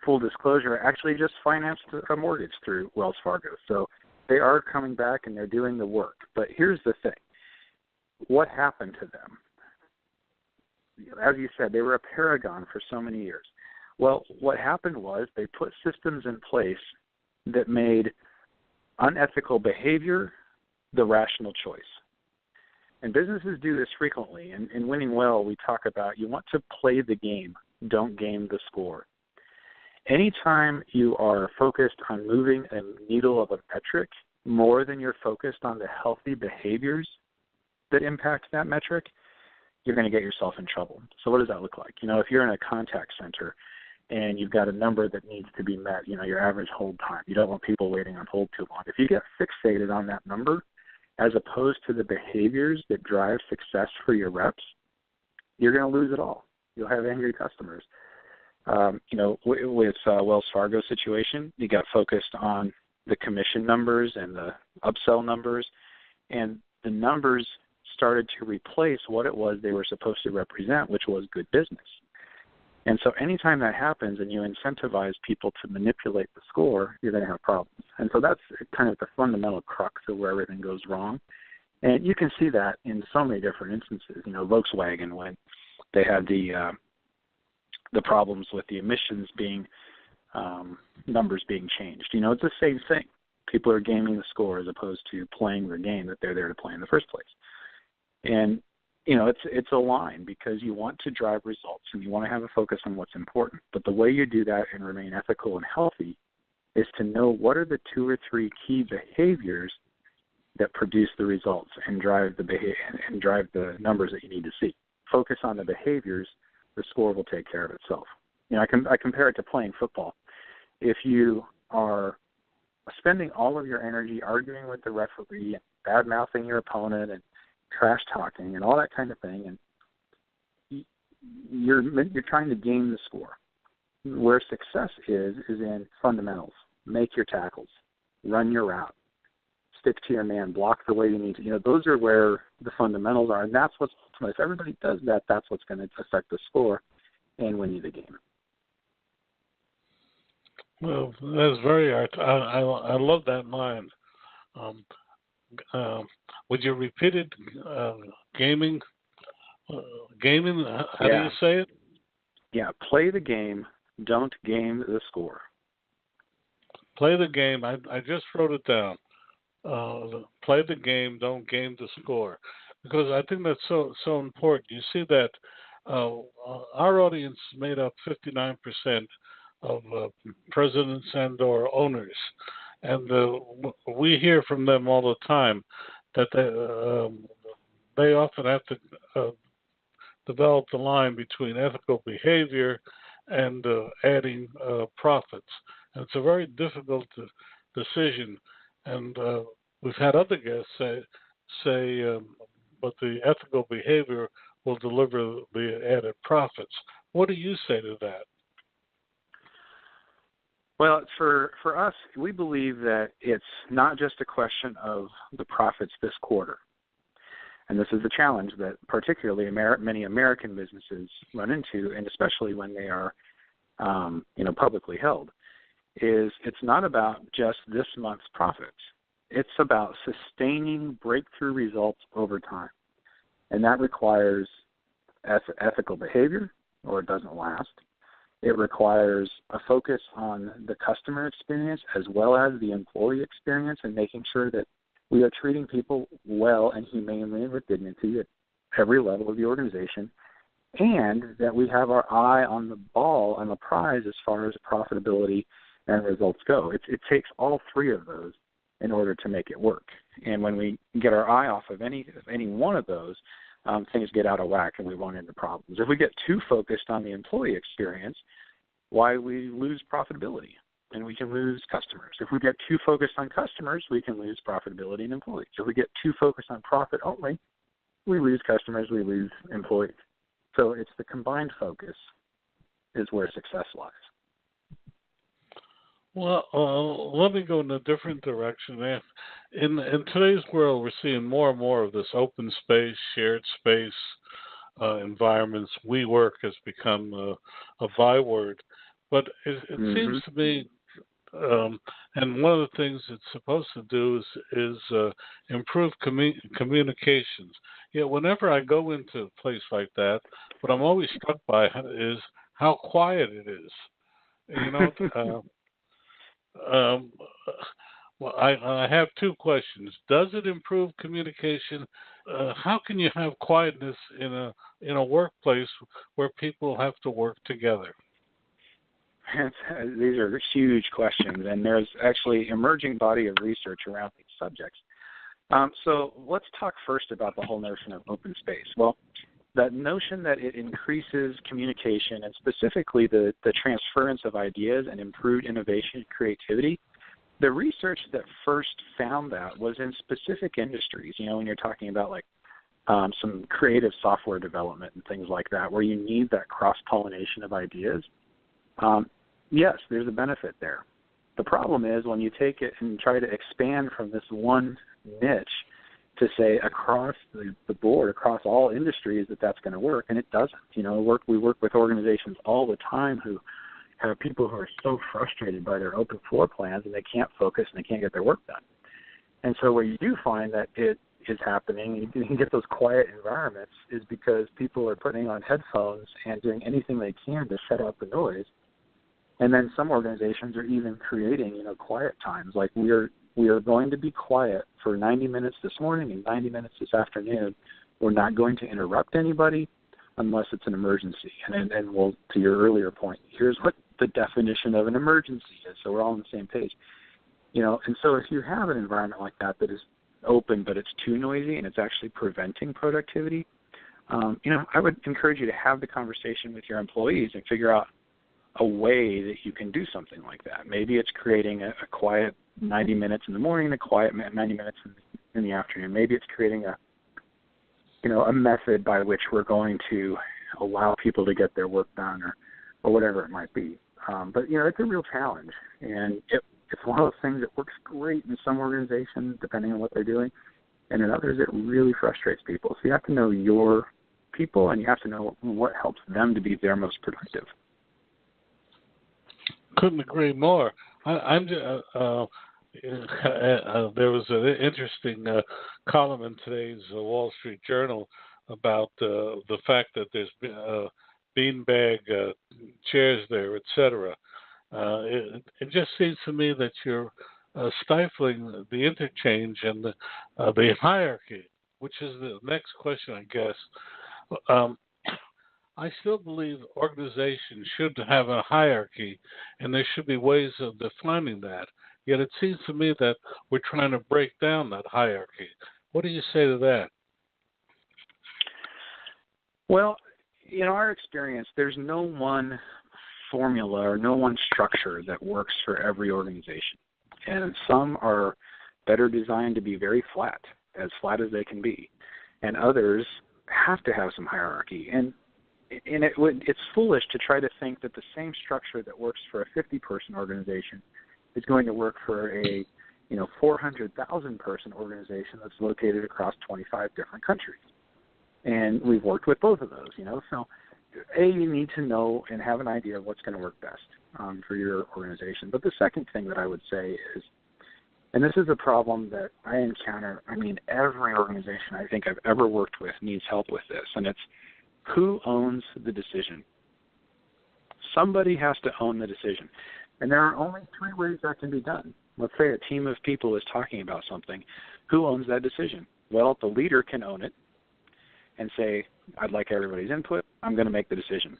full disclosure, I actually just financed a mortgage through Wells Fargo. So they are coming back and they're doing the work. But here's the thing. What happened to them? As you said, they were a paragon for so many years. Well, what happened was they put systems in place that made unethical behavior the rational choice. And businesses do this frequently. And in Winning Well, we talk about you want to play the game, don't game the score. Anytime you are focused on moving a needle of a metric more than you're focused on the healthy behaviors that impact that metric, you're going to get yourself in trouble. So what does that look like? If you're in a contact center and you've got a number that needs to be met, your average hold time, you don't want people waiting on hold too long. If you get fixated on that number as opposed to the behaviors that drive success for your reps, you're going to lose it all. You'll have angry customers. With Wells Fargo situation, you got focused on the commission numbers and the upsell numbers, and the numbers started to replace what it was they were supposed to represent, which was good business. And so anytime that happens and you incentivize people to manipulate the score, you're going to have problems. And so that's kind of the fundamental crux of where everything goes wrong. And you can see that in so many different instances. Volkswagen, when they had the problems with the emissions being numbers being changed. It's the same thing. People are gaming the score as opposed to playing the game that they're there to play in the first place. And it's a line because you want to drive results and you want to have a focus on what's important. But the way you do that and remain ethical and healthy is to know what are the 2 or 3 key behaviors that produce the results and drive the numbers that you need to see. Focus on the behaviors, the score will take care of itself. I compare it to playing football. If you are spending all of your energy arguing with the referee and bad-mouthing your opponent and trash talking and all that kind of thing, and you're trying to game the score. Where success is in fundamentals. Make your tackles, run your route, stick to your man, block the way you need to. Those are where the fundamentals are, and that's what's ultimate. If everybody does that, that's what's going to affect the score and win you the game. Well, that's very I love that line. Would you repeat it? Gaming? How do you say it? Yeah, play the game, don't game the score. Play the game. I just wrote it down. Play the game, don't game the score. Because I think that's so important. You see that our audience is made up 59% of presidents and or owners. And we hear from them all the time that they often have to develop the line between ethical behavior and adding profits. And it's a very difficult decision. And we've had other guests say but the ethical behavior will deliver the added profits. What do you say to that? Well, for us, we believe that it's not just a question of the profits this quarter. And this is the challenge that particularly many American businesses run into, and especially when they are publicly held, is it's not about just this month's profits. It's about sustaining breakthrough results over time. And that requires ethical behavior, or it doesn't last. It requires a focus on the customer experience as well as the employee experience and making sure that we are treating people well and humanely and with dignity at every level of the organization, and that we have our eye on the ball, on the prize as far as profitability and results go. It takes all 3 of those in order to make it work. And when we get our eye off of any one of those, things get out of whack and we run into problems. If we get too focused on the employee experience, why we lose profitability and we can lose customers. If we get too focused on customers, we can lose profitability and employees. If we get too focused on profit only, we lose customers, we lose employees. So it's the combined focus is where success lies. Well, let me go in a different direction. In today's world, we're seeing more and more of this open space, shared space environments. WeWork has become a byword. But it seems to me, and one of the things it's supposed to do is improve communications. Yet whenever I go into a place like that, what I'm always struck by is how quiet it is. Well, I have 2 questions. Does it improve communication? How can you have quietness in a workplace where people have to work together? These are huge questions, and there's actually emerging body of research around these subjects. So let's talk first about the whole notion of open space. Well, that notion that it increases communication and specifically the transference of ideas and improved innovation and creativity, the research that first found that was in specific industries. When you're talking about like some creative software development and things like that, where you need that cross-pollination of ideas, yes, there's a benefit there. The problem is when you take it and try to expand from this one niche to say across the board, across all industries, that's going to work, and it doesn't. We work with organizations all the time who have people who are so frustrated by their open floor plans and they can't focus and they can't get their work done. And so where you do find that it is happening, you can get those quiet environments, is because people are putting on headphones and doing anything they can to shut out the noise. And then some organizations are even creating, quiet times. Like we are going to be quiet for 90 minutes this morning and 90 minutes this afternoon. We're not going to interrupt anybody unless it's an emergency. And we'll, to your earlier point, here's what the definition of an emergency is, so we're all on the same page. And so if you have an environment like that is open but it's too noisy and it's actually preventing productivity, I would encourage you to have the conversation with your employees and figure out a way that you can do something like that. Maybe it's creating a quiet 90 minutes in the morning, a quiet 90 minutes in the afternoon. Maybe it's creating a method by which we're going to allow people to get their work done or whatever it might be. But it's a real challenge, and it's one of those things that works great in some organizations, depending on what they're doing, and in others it really frustrates people. So you have to know your people, and you have to know what helps them to be their most productive. Couldn't agree more. There was an interesting column in today's Wall Street Journal about the fact that there's beanbag chairs there, etc. It just seems to me that you're stifling the interchange and the hierarchy, which is the next question, I guess. I still believe organizations should have a hierarchy, and there should be ways of defining that. Yet it seems to me that we're trying to break down that hierarchy. What do you say to that? Well, in our experience, there's no one formula or no one structure that works for every organization. And some are better designed to be very flat as they can be. And others have to have some hierarchy. And it's foolish to try to think that the same structure that works for a 50-person organization is going to work for a 400,000-person organization that's located across 25 different countries. And we've worked with both of those, So, you need to know and have an idea of what's going to work best for your organization. But the second thing that I would say is, and this is a problem that I encounter, every organization I think I've ever worked with needs help with this, and it's who owns the decision. Somebody has to own the decision. And there are only three ways that can be done. Let's say a team of people is talking about something. Who owns that decision? Well, the leader can own it and say, I'd like everybody's input. I'm going to make the decision.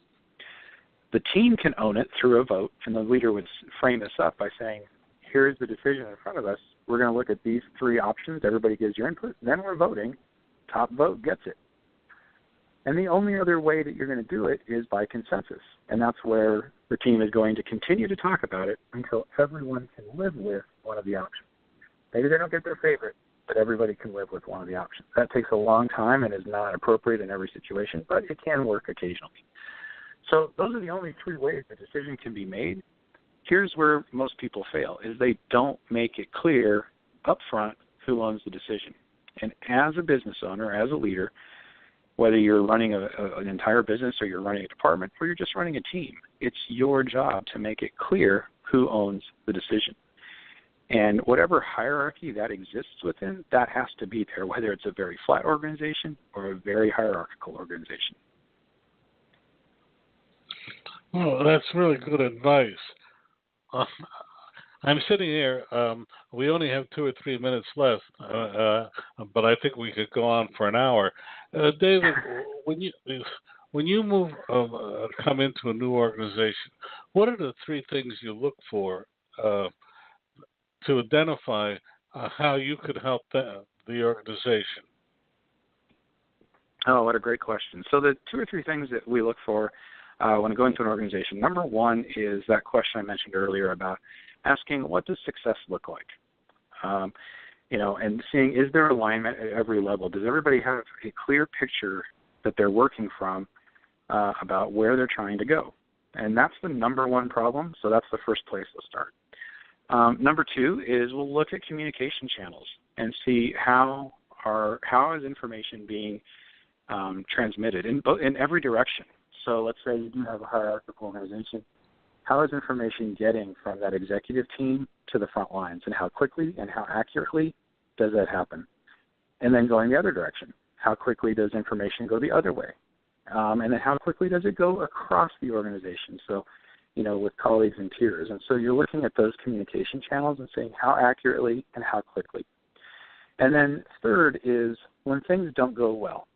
The team can own it through a vote, and the leader would frame this up by saying, here's the decision in front of us. We're going to look at these three options. Everybody gives your input. Then we're voting. Top vote gets it. And the only other way that you're going to do it is by consensus. And that's where the team is going to continue to talk about it until everyone can live with one of the options. Maybe they don't get their favorite, but everybody can live with one of the options. That takes a long time and is not appropriate in every situation, but it can work occasionally. So those are the only three ways the decision can be made. Here's where most people fail, is they don't make it clear up front who owns the decision. And as a business owner, as a leader, whether you're running an entire business or you're running a department or you're just running a team, it's your job to make it clear who owns the decision. And whatever hierarchy that exists within, that has to be there, whether it's a very flat organization or a very hierarchical organization. Well, that's really good advice. I'm sitting here. We only have 2 or 3 minutes left, but I think we could go on for an hour. David, when you come into a new organization, what are the 3 things you look for to identify how you could help the organization? Oh, what a great question. So the 2 or 3 things that we look for when I go into an organization, number one is that question I mentioned earlier about asking, what does success look like? And seeing, is there alignment at every level? Does everybody have a clear picture that they're working from about where they're trying to go? And that's the number one problem, so that's the first place to start. Number 2 is we'll look at communication channels and see how is information being transmitted in every direction. So let's say you do have a hierarchical organization. How is information getting from that executive team to the front lines, and how quickly and how accurately does that happen? And then going the other direction, how quickly does information go the other way? And then how quickly does it go across the organization? So, with colleagues and peers. And so you're looking at those communication channels and saying how accurately and how quickly. And then third is when things don't go well,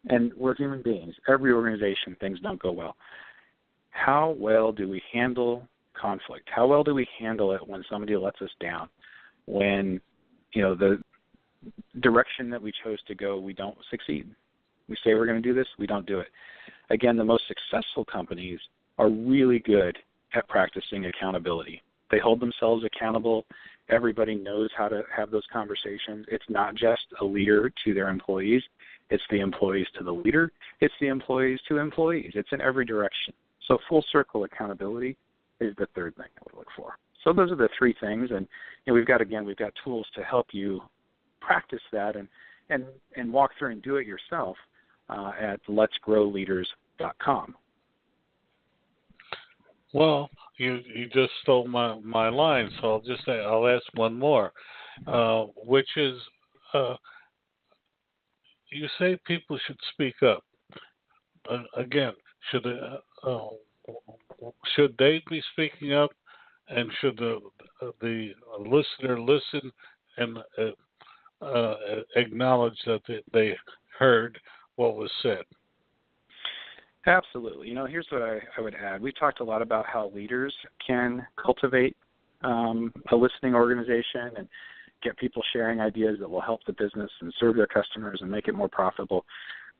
and we're human beings, every organization, things don't go well. How well do we handle conflict? How well do we handle it when somebody lets us down? When, the direction that we chose to go, we don't succeed. We say we're going to do this, we don't do it. Again, the most successful companies are really good at practicing accountability. They hold themselves accountable. Everybody knows how to have those conversations. It's not just a leader to their employees. It's the employees to the leader. It's the employees to employees. It's in every direction. So full circle accountability is the third thing I would look for. So those are the 3 things. And we've got tools to help you practice that and walk through and do it yourself at letsgrowleaders.com. Well, you just stole my line, so I'll ask one more, which is, you say people should speak up. Again, should they be speaking up, and should the listener listen and acknowledge that they heard what was said? Absolutely. Here's what I would add. We've talked a lot about how leaders can cultivate a listening organization and get people sharing ideas that will help the business and serve their customers and make it more profitable.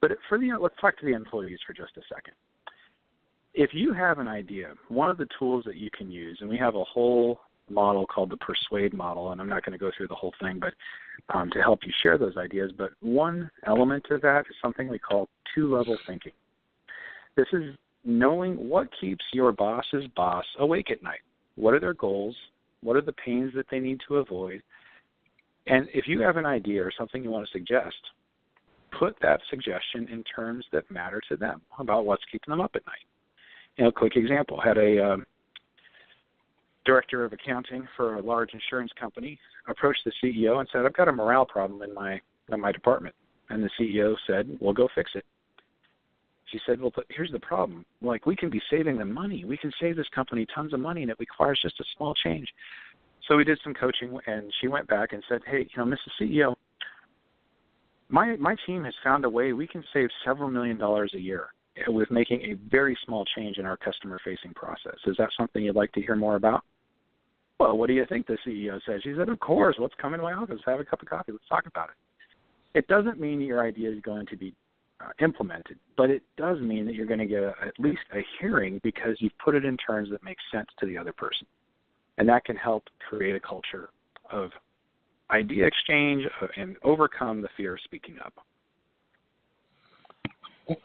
But let's talk to the employees for just a second. If you have an idea, one of the tools that you can use, and we have a whole model called the Persuade model, and I'm not going to go through the whole thing, but to help you share those ideas. But one element of that is something we call 2-level thinking. This is knowing what keeps your boss's boss awake at night. What are their goals? What are the pains that they need to avoid? And if you have an idea or something you want to suggest, put that suggestion in terms that matter to them about what's keeping them up at night. Quick example, had a director of accounting for a large insurance company approached the CEO and said, I've got a morale problem in my department. And the CEO said, well, go fix it. She said, well, but here's the problem. We can be saving them money. We can save this company tons of money, and it requires just a small change. So we did some coaching, and she went back and said, hey, Mrs. CEO, my team has found a way we can save several $1 million a year with making a very small change in our customer-facing process. Is that something you'd like to hear more about? Well, what do you think, the CEO said? She said, of course. Let's come into my office, have a cup of coffee. Let's talk about it. It doesn't mean your idea is going to be implemented, but it does mean that you're going to get at least a hearing because you've put it in terms that make sense to the other person. And that can help create a culture of idea exchange and overcome the fear of speaking up.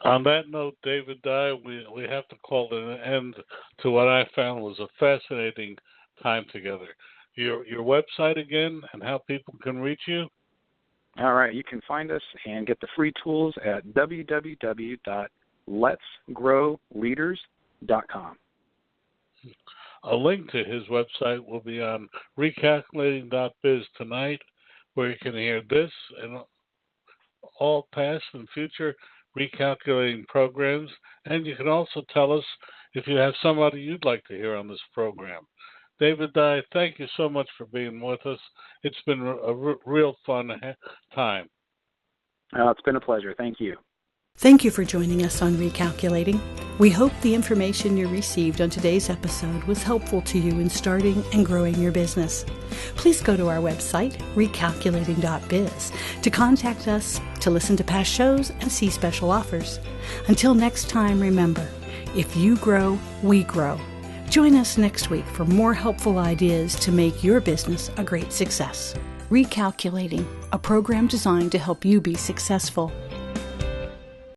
On that note, David Dye, we have to call it an end to what I found was a fascinating time together. Your website again and how people can reach you? All right. You can find us and get the free tools at www.letsgrowleaders.com. A link to his website will be on recalculating.biz tonight, where you can hear this and all past and future recalculating programs. And you can also tell us if you have somebody you'd like to hear on this program. David Dye, thank you so much for being with us. It's been a real fun time. It's been a pleasure. Thank you. Thank you for joining us on Recalculating. We hope the information you received on today's episode was helpful to you in starting and growing your business. Please go to our website, recalculating.biz, to contact us, to listen to past shows, and see special offers. Until next time, remember, if you grow, we grow. Join us next week for more helpful ideas to make your business a great success. Recalculating, a program designed to help you be successful.